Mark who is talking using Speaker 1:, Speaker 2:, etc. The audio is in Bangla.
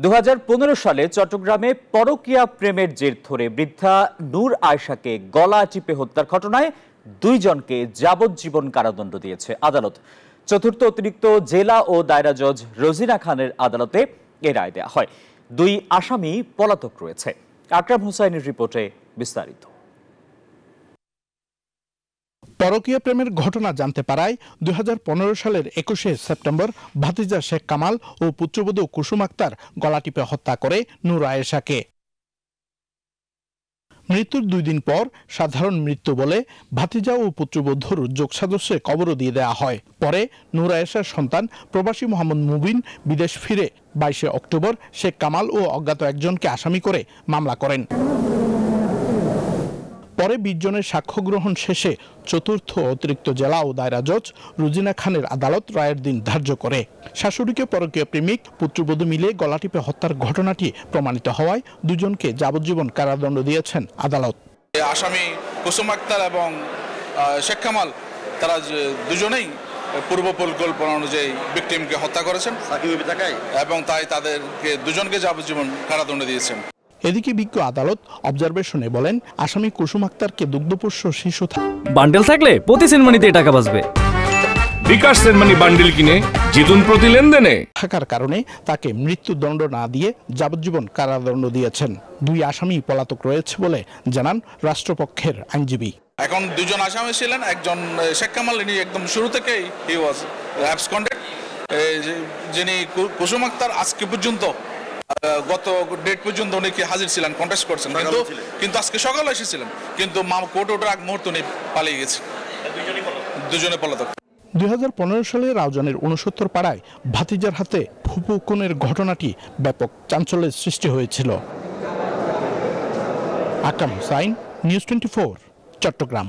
Speaker 1: 2015 সালে চট্টগ্রামে পরকীয়া প্রেমের জের ধরে বৃদ্ধা নূর আয়েশাকে গলা টিপে হত্যার ঘটনায় 2 জনকে যাবজ্জীবন কারাদণ্ড দিয়েছে আদালত। চতুর্থ অতিরিক্ত জেলা ও দায়রা জজ রোজিনা খানের আদালতে এ রায় দেওয়া হয়। 2 আসামি পলাতক রয়েছে। আকরাম হোসাইনের রিপোর্টে বিস্তারিত।
Speaker 2: পরকীয়া প্রেমের ঘটনা জানতে পারায় 2015 সালের 21শে সেপ্টেম্বর ভাতিজা শেখ কামাল ও পুত্রবধূ কুসুম আক্তার গলা টিপে হত্যা করে নূর আয়েশাকে। মৃত্যুর 2 দিন পর সাধারণ মৃত্যু বলে ভাতিজা ও পুত্রবধূর যোগসাজশে কবরও দিয়ে দেওয়া হয়। পরে নূর আয়েশার সন্তান প্রবাসী মোহাম্মদ মুবিন বিদেশ ফিরে 22শে অক্টোবর শেখ কামাল ও অজ্ঞাত একজনকে আসামি করে মামলা করেন। পরে 20 জনের সাক্ষ্য গ্রহণ শেষে চতুর্থ অতিরিক্ত জেলা ও দায়রা জজ রোজিনা খানের আদালত রায়ের দিন ধার্য করে। শাশুড়িকে পরকীয়া প্রেমিক পুত্রবধূ মিলে গলা টিপে হত্যার ঘটনাটি প্রমাণিত হওয়ায় 2 জনকে যাবজ্জীবন কারাদণ্ড দিয়েছেন আদালত।
Speaker 3: আসামি কুসুম আক্তার এবং শেখ কামাল তারা দুজনেই পূর্ব পরিকল্পনা অনুযায়ী ভিকটিমকে হত্যা করেছেন এবং তাই তাদেরকে 2 জনকে যাবজ্জীবন কারাদণ্ড দিয়েছেন।
Speaker 2: এদিকে বিজ্ঞ আদালত অবজারভেশনে বলেন আসামি কুসুম আক্তারকে দুগ্ধপোষ্য শিশু
Speaker 4: বান্ডেল থাকলে প্রতি সেনমানিতে টাকা বাঁচবে।
Speaker 5: বিকাশ সেনমানি বান্ডেল কিনে জিতুন প্রতি লেনদেনে।
Speaker 2: থাকার কারণে তাকে মৃত্যুদণ্ড না দিয়ে যাবজ্জীবন কারাদণ্ড দিয়েছেন। 2 আসামি পলাতক রয়েছে বলে জানান রাষ্ট্রপক্ষের আইনজীবী।
Speaker 3: এখন 2 জন আসামি ছিলেন, একজন শেখ কামাল ইনি একদম শুরু থেকেই হি ওয়াজ অ্যাবসকন্ডেড, যিনি কুসুম আক্তার আজকে পর্যন্ত গত ডেট পর্যন্ত উনি কি হাজির ছিলেন, কন্টেস্ট করছেন, কিন্তু আজকে সকালে এসেছিলেন, কিন্তু কোর্ট ওঠার আগ মুহূর্তে উনি পালিয়ে গেছে। 2 জনে পলাতক।
Speaker 2: 2015 সালে রাউজানের 69 পাড়ায় ভাতিজার হাতে ফুপু খুনের ঘটনাটি ব্যাপক চাঞ্চল্যের সৃষ্টি হয়েছিল। আকরাম হোসাইন, নিউজ 24, চট্টগ্রাম।